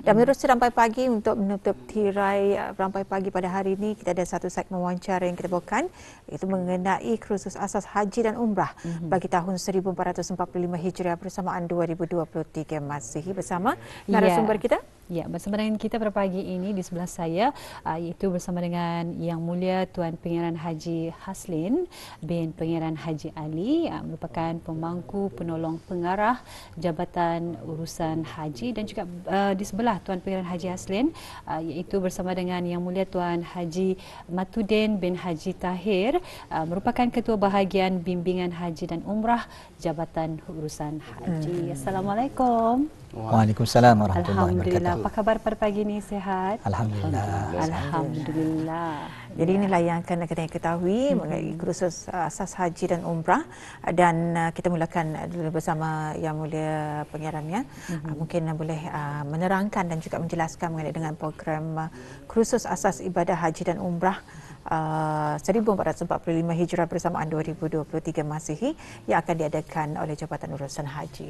Dan menerus Rampai Pagi untuk menutup tirai Rampai Pagi pada hari ini, kita ada satu segmen wawancara yang kita bawakan, iaitu mengenai kursus asas haji dan umrah bagi tahun 1445 Hijriah bersamaan 2023 Masihi bersama narasumber kita. Ya, bersama dengan kita pada pagi ini di sebelah saya iaitu bersama dengan Yang Mulia Tuan Pangeran Haji Haslin bin Pangeran Haji Ali, merupakan pemangku penolong pengarah Jabatan Urusan Haji, dan juga di sebelah Tuan Pangeran Haji Haslin iaitu bersama dengan Yang Mulia Tuan Haji Matudin bin Haji Tahir, merupakan Ketua Bahagian Bimbingan Haji dan Umrah Jabatan Urusan Haji. Assalamualaikum. Waalaikumsalam warahmatullahi wabarakatuh. Alhamdulillah. Apa khabar pada pagi ini? Sihat? Alhamdulillah. Alhamdulillah. Jadi inilah yang akan kita ketahui mengenai kursus asas haji dan umrah, dan kita mulakan dulu bersama Yang Mulia Pangerannya. Mungkin boleh menerangkan dan juga menjelaskan mengenai dengan program kursus asas ibadah haji dan umrah 1445 Hijrah bersamaan 2023 Masihi yang akan diadakan oleh Jabatan Urusan Haji.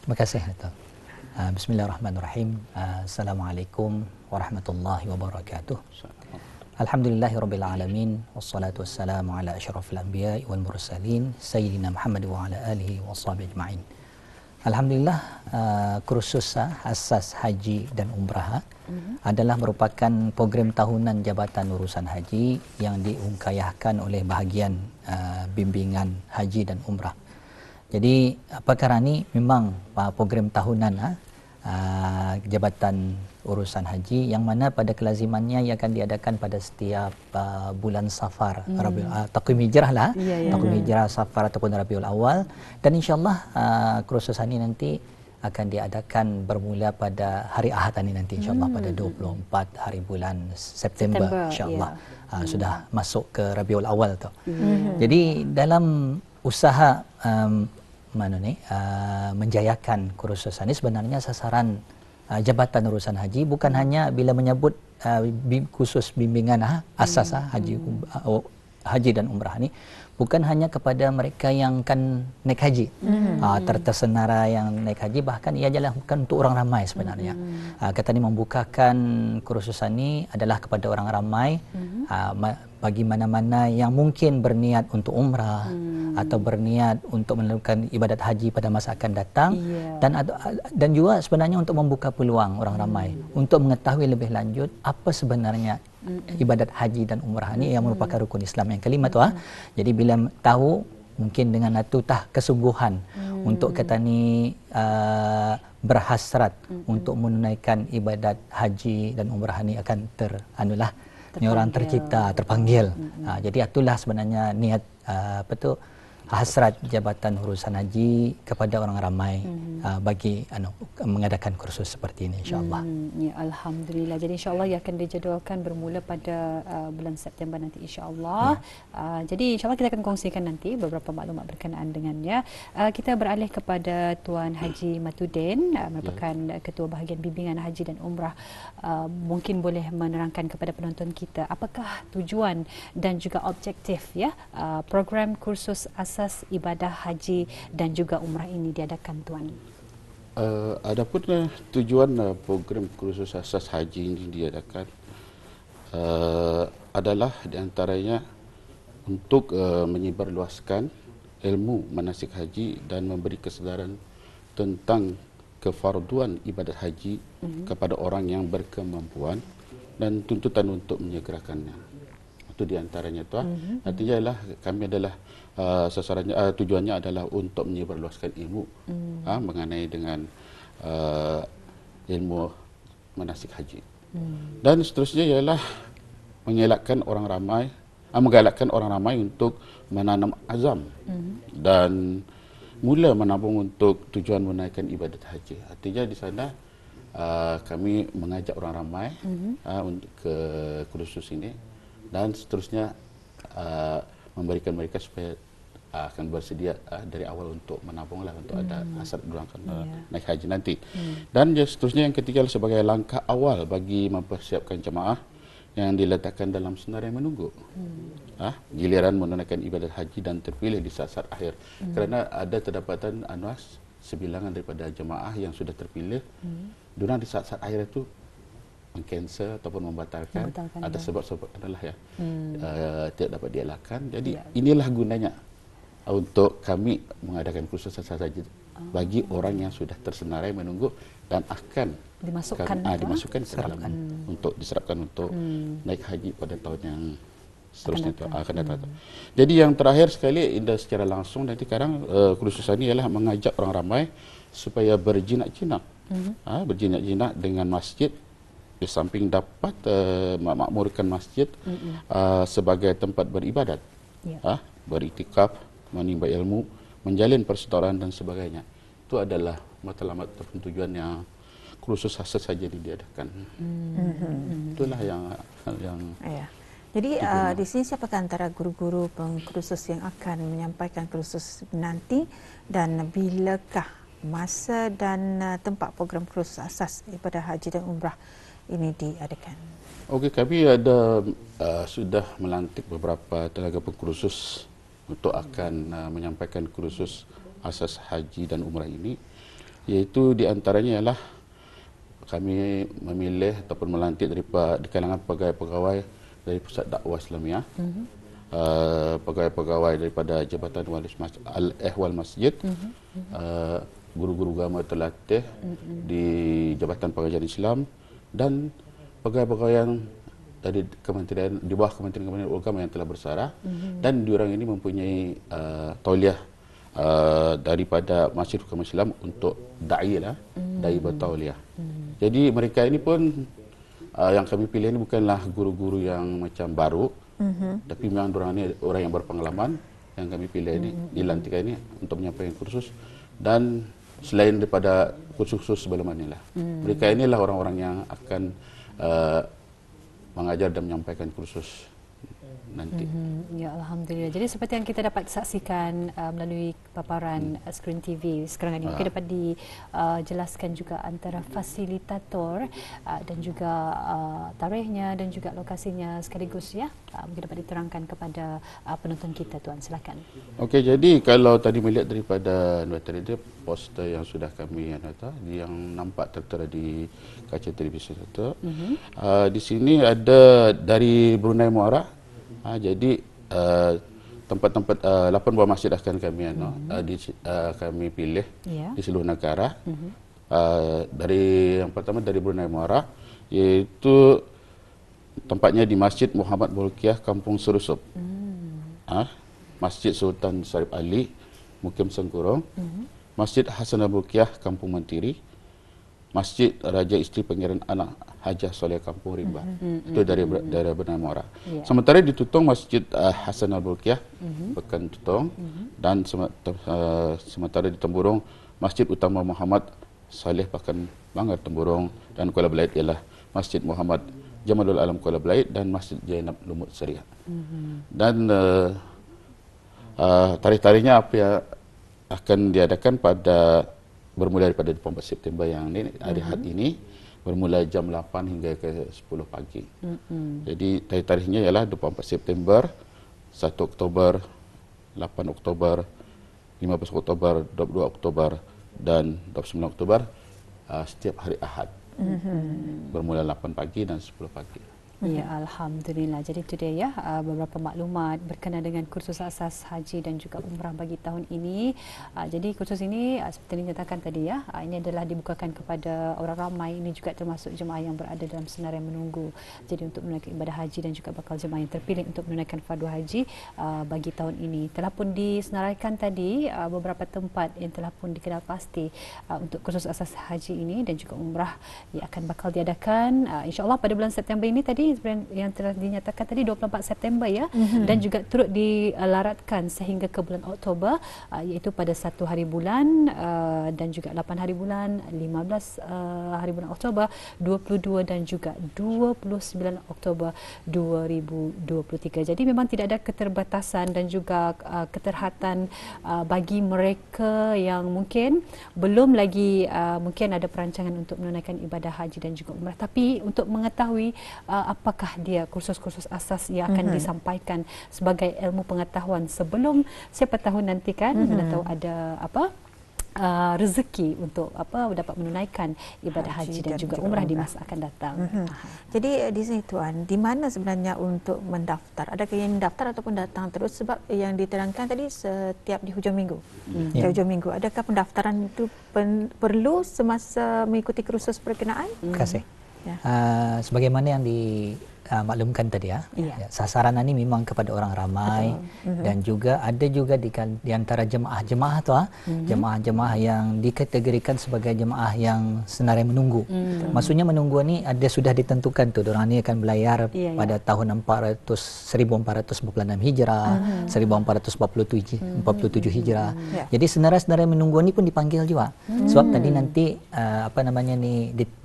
Terima kasih, Dato'. Bismillahirrahmanirrahim. Assalamualaikum warahmatullahi wabarakatuh. Alhamdulillahirabbil alamin, wassalatu wassalamu ala asyrafil anbiya'i wal mursalin sayyidina Muhammad wa ala alihi washabihi ajma'in. Alhamdulillah, kursus asas haji dan umrah adalah merupakan program tahunan Jabatan Urusan Haji yang diungkayahkan oleh bahagian bimbingan haji dan umrah. Jadi perkara ini memang program tahunan Jabatan Urusan Haji, yang mana pada kelazimannya ia akan diadakan pada setiap bulan Safar, Taqwim Hijrah lah, Taqwim Hijrah Safar ataupun Rabiul Awal, dan insyaallah kursus ini nanti akan diadakan bermula pada hari Ahad ini nanti insyaallah pada 24 hari bulan September insyaallah. Sudah masuk ke Rabiul Awal tu. Jadi dalam usaha menjayakan kursus ini, sebenarnya sasaran Jabatan Urusan Haji bukan hanya bila menyebut khusus bimbingan asas haji dan umrah ini, bukan hanya kepada mereka yang akan naik haji, tersenara yang naik haji, bahkan ia adalah bukan untuk orang ramai sebenarnya. Kata ini membukakan kursus ini adalah kepada orang ramai, bagi mana-mana yang mungkin berniat untuk umrah atau berniat untuk melakukan ibadat haji pada masa akan datang, dan juga sebenarnya untuk membuka peluang orang ramai untuk mengetahui lebih lanjut apa sebenarnya ibadat haji dan umrah ini yang merupakan rukun Islam yang kelima tu. Jadi bila tahu, mungkin dengan atutah kesungguhan untuk kata ni berhasrat untuk menunaikan ibadat haji dan umrah ini akan ni orang tercipta, terpanggil. Jadi itulah sebenarnya niat hasrat Jabatan Urusan Haji kepada orang ramai bagi mengadakan kursus seperti ini insyaallah. Ya, alhamdulillah. Jadi insyaallah ia akan dijadualkan bermula pada bulan September nanti insyaallah. Jadi insyaallah kita akan kongsikan nanti beberapa maklumat berkenaan dengannya. Kita beralih kepada Tuan Haji Matudin, merupakan Ketua Bahagian Bimbingan Haji dan Umrah. Mungkin boleh menerangkan kepada penonton kita apakah tujuan dan juga objektif program kursus asas ibadah haji dan juga umrah ini diadakan, Tuan? Adapun tujuan program kursus asas haji ini diadakan adalah diantaranya untuk menyebarluaskan ilmu manasik haji dan memberi kesedaran tentang kefarduan ibadat haji kepada orang yang berkemampuan dan tuntutan untuk menyegerakannya. Itu diantaranya tu. Artinya adalah kami adalah sasarannya, tujuannya adalah untuk menyebarluaskan ilmu mengenai dengan ilmu manasik haji. Dan seterusnya ialah menggalakkan orang ramai untuk menanam azam dan mula menabung untuk tujuan menunaikan ibadat haji. Artinya di sana kami mengajak orang ramai untuk ke kursus ini, dan seterusnya memberikan mereka supaya akan bersedia dari awal untuk menabung lah, untuk ada hasrat berangkat naik haji nanti. Dan seterusnya yang ketiga sebagai langkah awal bagi mempersiapkan jemaah yang diletakkan dalam senarai menunggu giliran menunaikan ibadat haji dan terpilih di saat-saat akhir. Kerana ada terdapatan sebilangan daripada jemaah yang sudah terpilih, diorang di saat-saat akhir itu mengcancel ataupun membatalkan ada sebab-sebab adalah tidak dapat dielakkan. Jadi inilah gunanya untuk kami mengadakan kursus asas haji bagi orang yang sudah tersenarai menunggu dan akan dimasukkan ke dalam untuk diserapkan untuk naik haji pada tahun yang seterusnya akan datang. Jadi yang terakhir sekali Indah secara langsung nanti sekarang kursus ini ialah mengajak orang ramai supaya berjinak-jinak, berjinak-jinak dengan masjid di samping dapat memakmurkan masjid sebagai tempat beribadat, beriktikaf, menimba ilmu, menjalin persaudaraan dan sebagainya. Itu adalah matlamat ataupun tujuan yang kursus asas saja diadakan. Itulah yang Jadi di sini siapakah antara guru-guru pengkursus yang akan menyampaikan kursus nanti dan bilakah masa dan tempat program kursus asas ibadah haji dan umrah ini diadakan? Okey, kami ada sudah melantik beberapa tenaga pengkursus untuk akan menyampaikan kursus asas haji dan umrah ini, iaitu di antaranya ialah kami memilih ataupun melantik daripada di kalangan pegawai-pegawai dari Pusat Dakwah Islamiah, pegawai-pegawai daripada Jabatan Al-Ehwal Masjid, guru-guru agama terlatih di Jabatan Pengajian Islam dan pegawai-pegawai yang dari kementerian di bawah kementerian agama yang telah bersarah, dan diorang ini mempunyai tauliah daripada Masjid Hukum Islam untuk dai bertauliah. Jadi mereka ini pun yang kami pilih ini bukanlah guru-guru yang macam baru, tapi memang orang ini orang yang berpengalaman yang kami pilih ini dilantik ini untuk menyampaikan kursus. Dan selain daripada kursus-kursus sebelum inilah, mereka inilah orang-orang yang akan mengajar dan menyampaikan kursus nanti. Ya, alhamdulillah. Jadi seperti yang kita dapat saksikan melalui paparan skrin TV sekarang ini, mungkin dapat dijelaskan juga antara fasilitator dan juga tarikhnya dan juga lokasinya sekaligus ya. Mungkin dapat diterangkan kepada penonton kita, Tuan. Silakan. Okey, jadi kalau tadi melihat daripada dia poster yang sudah kami yang nampak tertera di kaca televisi itu, di sini ada dari Brunei Muara. Jadi tempat-tempat 8 buah masjid akan kami kami pilih di seluruh negara. Dari yang pertama dari Brunei Muara, iaitu tempatnya di Masjid Muhammad Bolkiah, Kampung Serusup, Masjid Sultan Syarif Ali, Mukim Sengkurong, Masjid Hasan Bolkiah, Kampung Mentiri, Masjid Raja Isteri Pangeran Anak Hajah Soleh, Kampung Rimba. Itu dari daerah Brunei Muara. Sementara di Tutong, Masjid Hasan Al-Bolkiah, Pekan Tutong, dan sementara di Temburong, Masjid Utama Muhammad Saleh, Pekan Bangar Temburong, dan Kuala Belait ialah Masjid Muhammad Jamalul Alam Kuala Belait dan Masjid Zainab Lumut Seriah. Dan tarikh-tarikhnya apa yang akan diadakan bermula daripada 24 September yang ini, hari ini, bermula jam 8 hingga ke 10 pagi. Jadi tarikhnya ialah 24 September, 1 Oktober, 8 Oktober, 15 Oktober, 22 Oktober dan 29 Oktober, setiap hari Ahad. Bermula 8 pagi dan 10 pagi. Ya, alhamdulillah. Jadi itu dia ya beberapa maklumat berkenaan dengan kursus asas haji dan juga umrah bagi tahun ini. Jadi kursus ini seperti dinyatakan tadi ya, ini adalah dibukakan kepada orang ramai, ini juga termasuk jemaah yang berada dalam senarai menunggu. Jadi untuk menunaikan ibadah haji dan juga bakal jemaah yang terpilih untuk menunaikan fardu haji bagi tahun ini. Telah pun disenaraikan tadi beberapa tempat yang telah pun dikenal pasti untuk kursus asas haji ini dan juga umrah yang akan bakal diadakan insya-Allah pada bulan September ini tadi yang telah dinyatakan tadi 24 September ya, dan juga turut dilaratkan sehingga ke bulan Oktober, iaitu pada 1 hari bulan dan juga 8 hari bulan, 15 hari bulan Oktober, 22 dan juga 29 Oktober 2023. Jadi memang tidak ada keterbatasan dan juga keterhatan bagi mereka yang mungkin belum lagi mungkin ada perancangan untuk menunaikan ibadah haji dan juga umrah, tapi untuk mengetahui apakah dia kursus-kursus asas yang akan disampaikan sebagai ilmu pengetahuan sebelum siapa tahu nanti kan kita tahu ada rezeki untuk dapat menunaikan ibadah haji dan juga umrah di masa akan datang. Jadi di sini Tuan, di mana sebenarnya untuk mendaftar? Adakah yang mendaftar ataupun datang terus? Sebab yang diterangkan tadi setiap di hujung minggu. Di hujung minggu. Adakah pendaftaran itu perlu semasa mengikuti kursus berkenaan? Terima kasih. Ya. Sebagaimana yang dimaklumkan tadi ya, sasaran ini memang kepada orang ramai. Dan juga ada juga di antara jemaah-jemaah tu jemaah-jemaah yang dikategorikan sebagai jemaah yang senarai menunggu. Maksudnya menunggu ni ada sudah ditentukan tu, orang ni akan belayar pada tahun 1446 Hijrah, 1447 Hijrah. Jadi senarai-senarai menunggu ni pun dipanggil juga. Sebab tadi nanti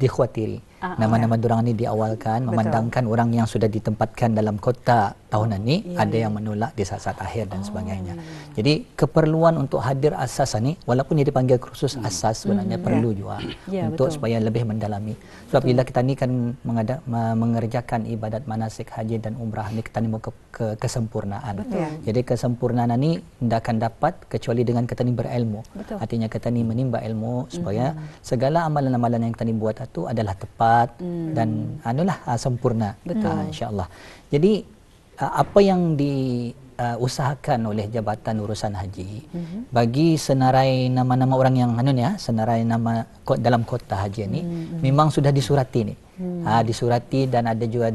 dikhawatiri nama-nama dorang ni diawalkan, memandangkan orang yang sudah ditempatkan dalam kota tahunan ni ada yang menolak di saat-saat akhir dan sebagainya. Jadi keperluan untuk hadir asas ni, walaupun dia dipanggil kursus asas, sebenarnya perlu juga untuk supaya lebih mendalami. Sebab bila kita ni kan mengerjakan ibadat manasik haji dan umrah ni, kita ni mau ke kesempurnaan. Jadi kesempurnaan ni tidak akan dapat kecuali dengan kita ni berilmu. Artinya kita ni menimba ilmu supaya segala amalan-amalan yang kita ni buat itu adalah tepat dan sempurna, insya-Allah. Jadi apa yang diusahakan oleh Jabatan Urusan Haji bagi senarai nama-nama orang yang senarai nama dalam kota haji ini memang sudah disurati ni. Disurati dan ada juga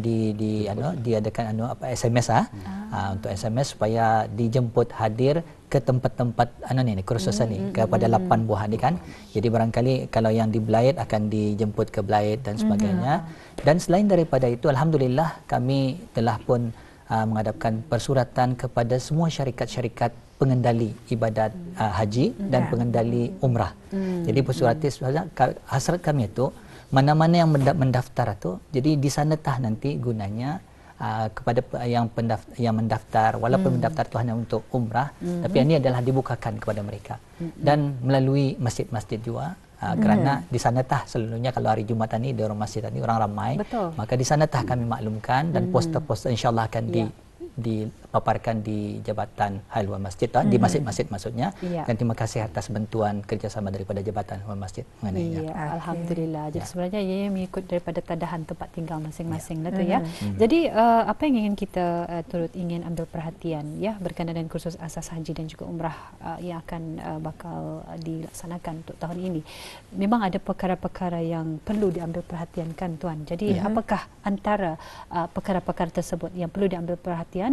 diadakan SMS untuk SMS supaya dijemput hadir ke tempat-tempat kursusan ni kepada 8 buah ni kan. Jadi barangkali kalau yang di Belait akan dijemput ke Belait dan sebagainya. Dan selain daripada itu, alhamdulillah kami telah pun menghadapkan persuratan kepada semua syarikat-syarikat pengendali ibadat haji dan pengendali umrah. Jadi persurati hasrat kami itu mana-mana yang mendaftar itu, jadi di sana nanti gunanya kepada yang mendaftar, walaupun mendaftar itu hanya untuk umrah, tapi ini adalah dibukakan kepada mereka dan melalui masjid-masjid juga. Kerana di sana selalunya kalau hari Jumaat ni di orang masjid ni orang ramai. Maka di sana kami maklumkan dan poster-poster insya-Allah akan dipaparkan di Jabatan Haluan Masjid di masjid-masjid maksudnya. Dan terima kasih atas bantuan kerjasama daripada Jabatan Haluan Masjid mengenainya. Alhamdulillah. Jadi sebenarnya ia mengikut daripada tadahan tempat tinggal masing-masing ya. Jadi apa yang ingin kita ingin ambil perhatian berkenaan dengan kursus asas haji dan juga umrah yang akan bakal dilaksanakan untuk tahun ini. Memang ada perkara-perkara yang perlu diambil perhatian kan Tuan. Jadi apakah antara perkara-perkara tersebut yang perlu diambil perhatian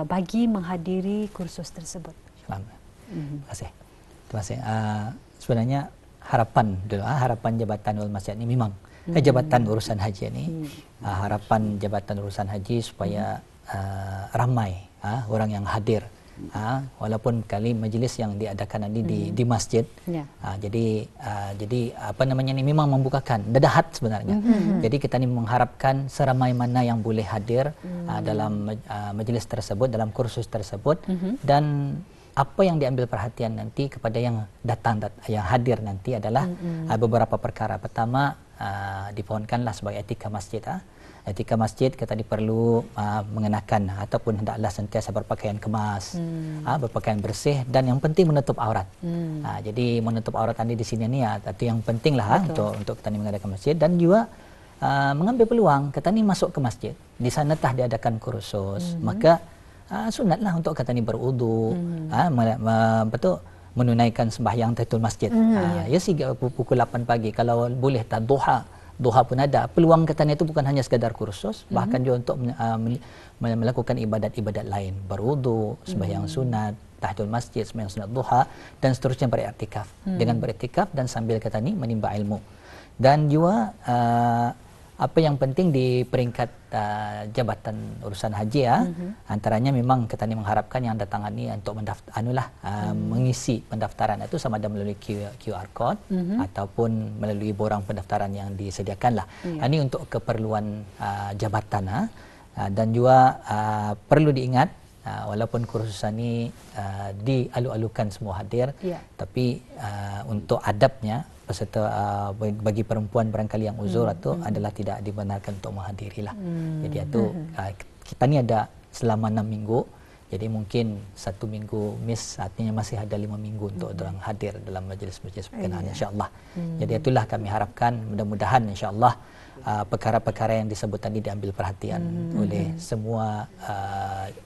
bagi menghadiri kursus tersebut? Terima kasih. Sebenarnya harapan Jabatan Haluan Masjid ini memang Jabatan Urusan Haji ini harapan Jabatan Urusan Haji supaya ramai orang yang hadir. Walaupun kali majlis yang diadakan nanti di masjid. Jadi ini memang membukakan dadahat sebenarnya. Jadi kita ni mengharapkan seramai mana yang boleh hadir dalam majlis tersebut, dalam kursus tersebut, dan apa yang diambil perhatian nanti kepada yang datang yang hadir nanti adalah beberapa perkara. Pertama, dipohonkanlah sebagai etika masjid. Etika masjid kita perlu mengenakan ataupun hendaklah sentiasa berpakaian kemas, berpakaian bersih dan yang penting menutup aurat. Jadi menutup aurat tadi di sini ni itu yang pentinglah untuk kita ni mengadakan masjid dan juga mengambil peluang kita ni masuk ke masjid. Di sana diadakan kursus, maka sunatlah untuk kita ni berudu, menunaikan sembahyang tahiyatul masjid. Pukul 8 pagi kalau boleh duha pun ada. Peluang katanya itu bukan hanya sekadar kursus, bahkan juga untuk melakukan ibadat-ibadat lain, berwudu, sembahyang sunat, tahiyatul masjid, sembahyang sunat duha dan seterusnya beriktikaf. Dengan beriktikaf dan sambil kata ni menimba ilmu. Dan juga apa yang penting di peringkat Jabatan Urusan Haji antaranya memang kita ni mengharapkan yang datangan ni untuk mengisi pendaftaran itu sama ada melalui QR code ataupun melalui borang pendaftaran yang disediakan lah. Ini untuk keperluan jabatan dan juga perlu diingat walaupun kursusan ini dialu-alukan semua hadir, tapi untuk adabnya peserta bagi perempuan barangkali yang uzur itu adalah tidak dibenarkan untuk menghadirilah. Jadi itu kita ni ada selama 6 minggu Jadi mungkin 1 minggu miss, artinya masih ada 5 minggu untuk orang hadir dalam majlis-majlis berkenaan insya-Allah. Jadi itulah kami harapkan, mudah-mudahan insya-Allah perkara-perkara yang disebut tadi diambil perhatian oleh semua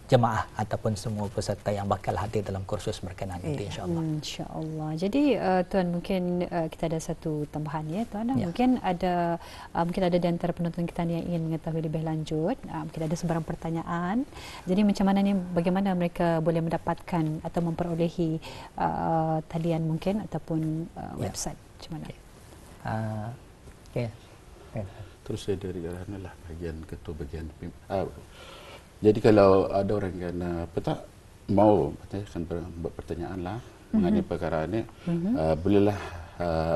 jemaah ataupun semua peserta yang bakal hadir dalam kursus berkenaan itu insya-Allah. Insya-Allah. Jadi Tuan, mungkin kita ada satu tambahan ya Tuan. Mungkin ada di antara penonton kita yang ingin mengetahui lebih lanjut, mungkin ada sebarang pertanyaan. Jadi macam mana ni, bagaimana mereka boleh mendapatkan atau memperolehi talian mungkin ataupun website macam mana? Okey. Terus saya dari lah bagian ketua bagian jadi kalau ada orang yang mau buat pertanyaan lah mengenai perkara ini, bolehlah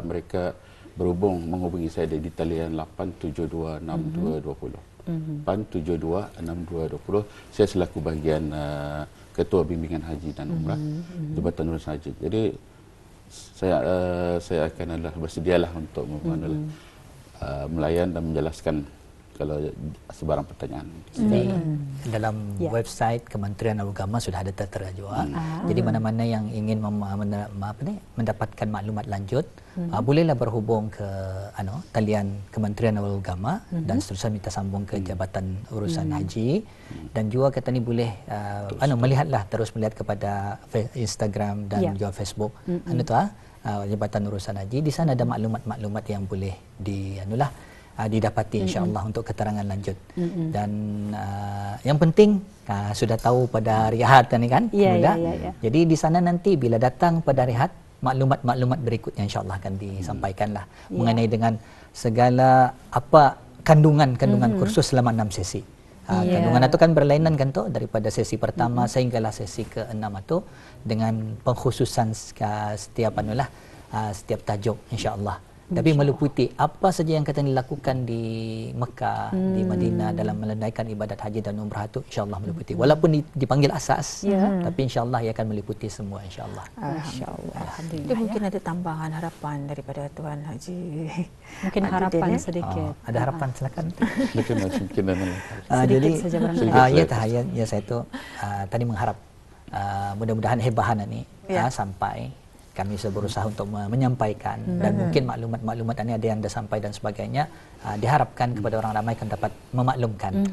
mereka menghubungi saya di talian 8726220. 8726220. Saya selaku bahagian ketua bimbingan haji dan umrah Jabatan Urusan Haji. Jadi saya akan bersedialah untuk melayan dan menjelaskan kalau sebarang pertanyaan. Jadi dalam website Kementerian Agama sudah ada tertera juga. Jadi mana-mana yang ingin mendapatkan maklumat lanjut, bolehlah berhubung ke talian Kementerian Agama dan seterusnya minta sambung ke Jabatan Urusan Haji, dan juga kata ni boleh terus melihat kepada Instagram dan juga Facebook Jabatan Urusan Haji. Di sana ada maklumat-maklumat yang boleh didapati insya-Allah untuk keterangan lanjut. Dan yang penting sudah tahu pada hari Ahad ni kan? Jadi di sana nanti bila datang pada hari Ahad, maklumat-maklumat berikutnya insya-Allah akan disampaikanlah mengenai dengan segala apa kandungan kursus selama 6 sesi. Kandungan itu kan berlainan kan tu daripada sesi pertama sehinggalah sesi ke-6 itu dengan pengkhususan setiap setiap tajuk insya-Allah. Tapi meliputi apa saja yang kita lakukan di Mekah, di Madinah dalam menunaikan ibadat haji dan umrah itu insya-Allah meliputi. Walaupun dipanggil asas, tapi insya-Allah ia akan meliputi semua insya-Allah. Alhamdulillah. Mungkin ada tambahan harapan daripada Tuan Haji. Mungkin harapan sedikit. Ada harapan silakan. Sedikit saja barangkali. Saya tu tadi mengharap mudah-mudahan hebahan ini sampai. Kami sudah berusaha untuk menyampaikan dan mungkin maklumat-maklumat ini ada yang dah sampai dan sebagainya, diharapkan kepada orang ramai akan dapat memaklumkan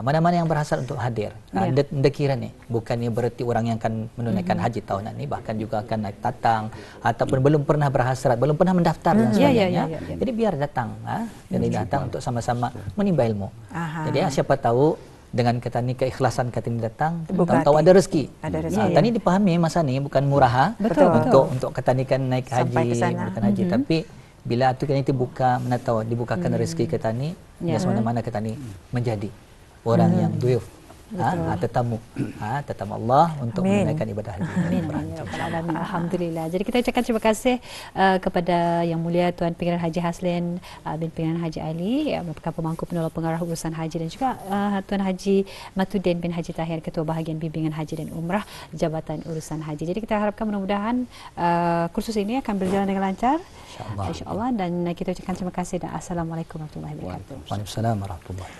mana-mana yang berhasrat untuk hadir. Anda kira ni bukannya berarti orang yang akan menunaikan haji tahunan ini, bahkan juga akan naik tatang ataupun belum pernah berhasrat, belum pernah mendaftar dan sebagainya. Jadi biar datang, datang untuk sama-sama menimba ilmu. Jadi siapa tahu dengan kata ni keikhlasan kata ni datang, tahu ada rezeki. Tadi dipahami masa ni bukan murah untuk kata ni kan naik haji bukan haji, tapi bila tu kan itu dibukakan rezeki kata ni, ya mana-mana kata ni menjadi orang yang duyuf, tetamu Allah untuk menunaikan ibadah haji. Alhamdulillah. Jadi kita ucapkan terima kasih kepada Yang Mulia Tuan Pengarah Haji Haslin bin Pengarah Haji Ali, merupakan pemangku penolong pengarah urusan haji, dan juga Tuan Haji Matudin bin Haji Tahir, Ketua Bahagian Bimbingan Haji dan Umrah Jabatan Urusan Haji. Jadi kita harapkan mudah-mudahan kursus ini akan berjalan dengan lancar insya-Allah, dan kita ucapkan terima kasih dan assalamualaikum warahmatullahi wabarakatuh. Waalaikumsalam warahmatullahi